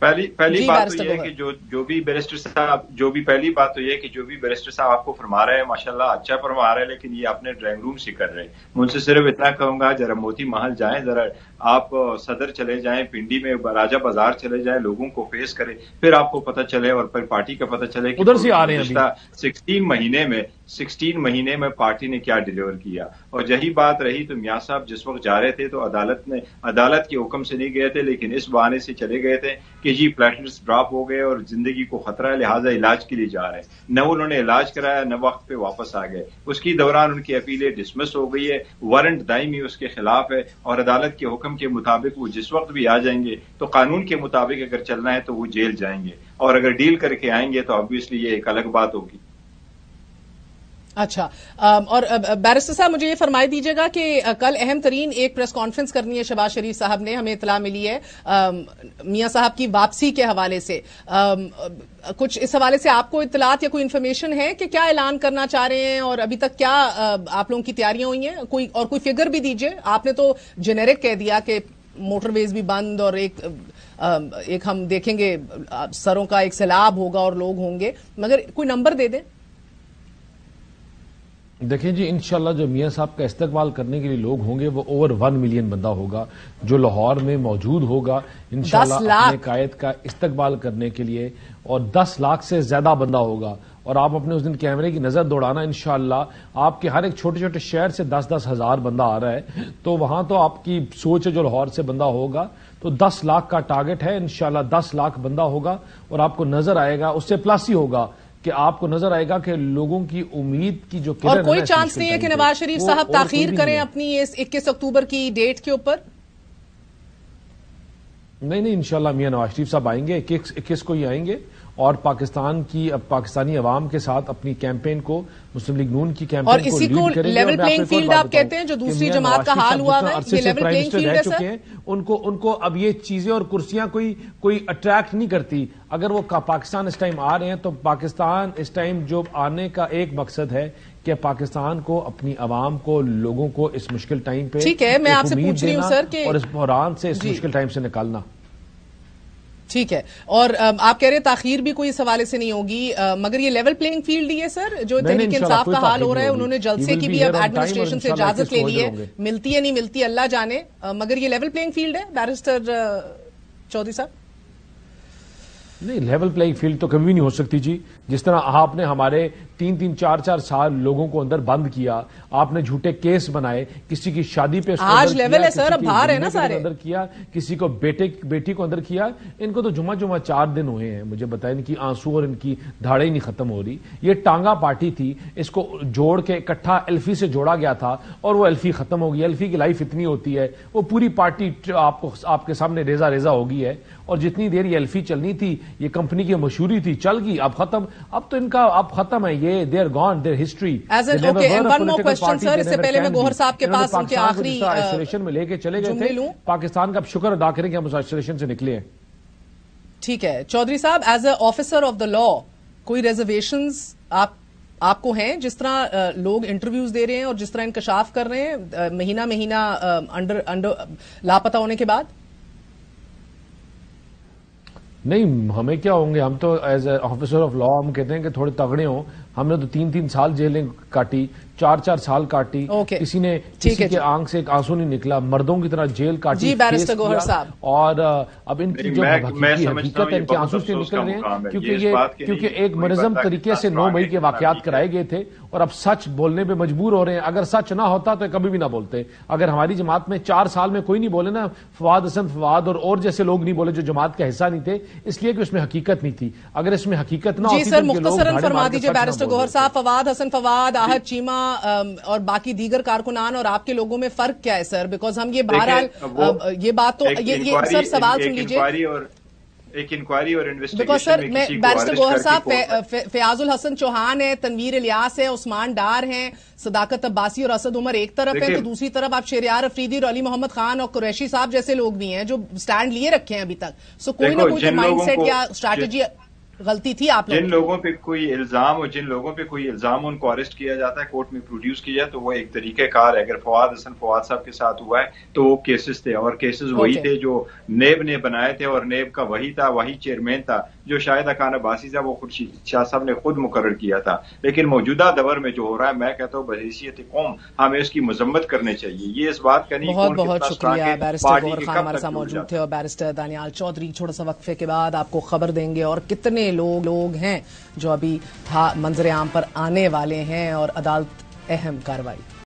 پہلی بات تو یہ ہے کہ جو بھی بیرسٹر صاحب پہلی بات تو یہ ہے کہ جو بھی بیرسٹر صاحب آپ کو فرما رہے ہیں ماشاءاللہ اچھا فرما رہے ہیں، لیکن یہ اپنے ڈرائنگ روم سے کر رہے ہیں۔ میں ان سے صرف اتنا کہوں گا ذرا موتی محل جائیں، ذرا آپ صدر چلے جائیں، پنڈی میں راجہ بازار چلے جائیں، لوگوں کو فیس کریں، پھر آپ کو پتہ چلے اور پھر پارٹی کا پتہ چلے کہ ادھر سے آ رہے ہیں 16 مہینے میں پارٹی نے کیا ڈیلیور کیا۔ اور یہی بات رہی تو میاں صاحب جس وقت جا رہے تھے تو عدالت کے حکم سے نہیں گئے تھے، لیکن اس بہانے سے چلے گئے تھے کہ جی پلیٹلیٹس ڈراپ ہو گئے اور زندگی کو خطرہ ہے، لہٰذا علاج کے لیے جا رہے ہیں۔ نہ انہوں نے علاج کرایا، نہ وقت پہ واپس آ گئے۔ اس کی دوران ان کی اپیلیں ڈسمس ہو گئی ہے، وارنٹ دائمی اس کے خلاف ہے، اور عدالت کے حکم کے مطابق وہ جس وقت بھی آ جائیں گے تو قانون کے مطابق اگر چلنا ہے تو وہ جیل جائیں گے، اور اگر ڈیل کر کے آئیں گے تو آبویسلی یہ ایک الگ بات ہوگی۔ اچھا، اور بیرسٹر صاحب مجھے یہ فرمائی دیجیے گا کہ کل اہم ترین ایک پریس کانفرنس کرنی ہے شہباز شریف صاحب نے، ہمیں اطلاع ملی ہے میاں صاحب کی واپسی کے حوالے سے۔ کچھ اس حوالے سے آپ کو اطلاعات یا کوئی انفارمیشن ہے کہ کیا اعلان کرنا چاہ رہے ہیں، اور ابھی تک کیا آپ لوگوں کی تیاریاں ہوئی ہیں؟ کوئی فگر بھی دیجیے۔ آپ نے تو جنیرک کہہ دیا کہ موٹر ویز بھی بند، اور ایک ہم دیکھیں گے سروں کا ایک سیلاب ہوگا اور لوگ ہوں گے، مگر کوئی نمبر دے دیں۔ دیکھیں جی، انشاءاللہ جو میاں صاحب کا استقبال کرنے کے لیے لوگ ہوں گے وہ اوور 1 ملین بندہ ہوگا جو لاہور میں موجود ہوگا انشاءاللہ اپنے قائد کا استقبال کرنے کے لیے، اور 10 لاکھ سے زیادہ بندہ ہوگا۔ اور آپ اپنے اس دن کیمرے کی نظر دوڑانا، انشاءاللہ آپ کے ہر ایک چھوٹے چھوٹے شہر سے 10-10 ہزار بندہ آ رہا ہے، تو وہاں تو آپ کی سوچ ہے جو لاہور سے بندہ ہوگا تو 10 لاکھ کا ٹارگٹ ہے، انشاءاللہ 10 لاکھ بندہ ہوگا، اور آپ کو نظر آئے گا، اس سے پلس ہی ہوگا کہ آپ کو نظر آئے گا کہ لوگوں کی امید کی جو کرن ہے، اور کوئی چانس نہیں ہے کہ نواز شریف صاحب تاخیر کریں اپنی اس 21 اکتوبر کی ڈیٹ کے اوپر؟ نہیں، انشاءاللہ میاں نواز شریف صاحب آئیں گے، 21 کو ہی آئیں گے، اور پاکستانی عوام کے ساتھ اپنی کیمپین کو، مسلم لیگ نون کی کیمپین کو لیڈ کریں گے۔ اور اسی کو لیول پلینگ فیلڈ آپ کہتے ہیں جو دوسری جماعت کا حال ہوا ہے، یہ لیول پلینگ فیلڈ ہے سر؟ ان کو اب یہ چیزیں اور کرسیاں کوئی اٹریکٹ نہیں کرتی۔ اگر وہ پاکستان اس ٹائم آ رہے ہیں تو پاکستان اس ٹائم جو آنے کا ایک مقصد ہے کہ پاکستان کو، اپنی عوام کو، لوگوں کو اس مشکل ٹائم پہ ٹھیک ہے، میں آپ سے پوچھ رہی ہوں سر کہ، اور اس بحران سے، اس مشکل ٹائم سے نکالنا۔ ٹھیک ہے، اور آپ کہہ رہے ہیں تاخیر بھی کوئی اس حوالے سے نہیں ہوگی، مگر یہ لیول پلینگ فیلڈ ہی ہے سر؟ جو تحریک انصاف کا حال ہو رہا ہے، انہوں نے جلسے کی بھی اب ایڈمنسٹریشن سے اجازت لے لی ہے، ملتی ہے نہیں ملتی اللہ جانے، مگر یہ لیول پلینگ فیلڈ ہے بیرسٹر چودھری صاحب؟ نہیں، لیول پلینگ فیلڈ تو کبھی نہیں ہو سکتی جی۔ جس طرح آپ نے ہمارے 3-3 4-4 سال لوگوں کو اندر بند کیا، آپ نے جھوٹے کیس بنائے، کسی کی شادی پہ آج لیول ہے سر، اب باہر ہے نا سارے، اندر کیا، کسی کو بیٹی کو اندر کیا، ان کو تو جمعہ 4 دن ہوئے ہیں، مجھے بتائیں ان کی آنسو اور ان کی دھاڑیں نہیں ختم ہو رہی۔ یہ ٹانگا پارٹی تھی، اس کو جوڑ کے اکٹھا ایلفی سے جوڑا گیا تھا، اور وہ ایلفی ختم ہو گئی۔ ایلفی کی لائف اتنی ہوتی ہے، وہ پوری پارٹی آپ کے سامنے ریزہ ہو گئی ہے، اور جتنی دیر یہ ایلفی چلنی تھی، یہ کمپنی کی مشہوری تھی، چل گئی، اب ختم، اب تو ان کا اب ختم ہے، یہ دیر گون دیر ہسٹری۔ ون مور کوسچن سر، اس سے پہلے میں گوہر صاحب کے پاس ان کے آخری آئسولیشن میں لے کے چلے گئے تھے، پاکستان کا اب شکر ادا کریں کہ ہم اس آئسولیشن سے نکلے ہیں۔ ٹھیک ہے چودھری صاحب، as a officer of the law کوئی ریزرویشنز آپ کو ہیں؟ جس طرح لوگ انٹرویوز دے رہے ہیں اور جس طرح انکشاف کر رہے ہیں مہینہ انڈر لاپتہ ہونے کے بعد؟ نہیں، ہمیں کیا ہوں گے، ہم تو as a officer of law ہم کہتے ہیں کہ تھوڑے تگڑے ہوں۔ ہم نے تو 3-3 سال جیلیں کاٹی، 4-4 سال کاٹی، کسی نے کسی کے آنکھ سے ایک آنسو نہیں نکلا، مردوں کی طرح جیل کاٹی۔ جی بیرسٹر گوہر صاحب، اور اب ان کی جو حقیقت ہے ان کے آنسو سے نکل رہے ہیں، کیونکہ ایک منظم طریقے سے 9 مئی کے واقعات کرائے گئے تھے، اور اب سچ بولنے پہ مجبور ہو رہے ہیں۔ اگر سچ نہ ہوتا تو کبھی بھی نہ بولتے۔ اگر ہماری جماعت میں 4 سال میں کوئی نہیں بولے نا، فواد حسن فواد اور جیسے لوگ نہیں بولے جو جماعت کا حصہ نہیں تھے، اس لیے کہ اس میں حقیقت نہیں تھی۔ اگر اس میں حقیقت نہ ہوتی، جی سر مختصراً فرما دیجیے بیرسٹر گوہر صاحب، فواد حسن فواد، آہد چیمہ اور باقی دیگر کارکنان اور آپ کے لوگوں میں فرق کیا ہے سر؟ بیکاز ہم یہ بہرحال یہ بات تو یہ سر سوال سن لیجیے، ایک انکوائری اور بیکاز سر میں بیرسٹر گوہر صاحب فیاض الحسن چوہان ہے، تنویر الیاس ہے، عثمان ڈار ہیں، صداقت عباسی اور اسد عمر ایک طرف ہیں، تو دوسری طرف آپ شہریار افریدی اور علی محمد خان اور قریشی صاحب جیسے لوگ بھی ہیں جو سٹینڈ لیے رکھے ہیں ابھی تک۔ سو کوئی نہ کوئی تو مائنڈ سیٹ یا اسٹریٹجی غلطی تھی آپ جن لوگوں پہ کوئی الزام اور جن لوگوں پہ کوئی الزام ان کو اریسٹ کیا جاتا ہے کورٹ میں پروڈیوس کیا جائے تو وہ ایک طریقہ کار ہے. اگر فواد صاحب کے ساتھ ہوا ہے تو وہ کیسز تھے اور کیسز وہی تھے جو نیب نے بنائے تھے اور نیب کا وہی تھا, وہی چیئرمین تھا جو شاہد خان عباسی صاحب وہ خورشید شاہ صاحب نے خود مقرر کیا تھا. لیکن موجودہ دور میں جو ہو رہا ہے میں کہتا ہوں بحیثیت قوم ہمیں اس کی مذمت کرنی چاہیے. یہ اس بات کا نہیں. بہت بہت شکریہ. بیرسٹر گوہر خان ہمارے ساتھ موجود تھے اور بیرسٹر دانیال چودھری. چھوٹا سا وقفے کے بعد آپ کو خبر دیں گے اور کتنے لوگ ہیں جو ابھی منظر عام پر آنے والے ہیں اور عدالت اہم کارروائی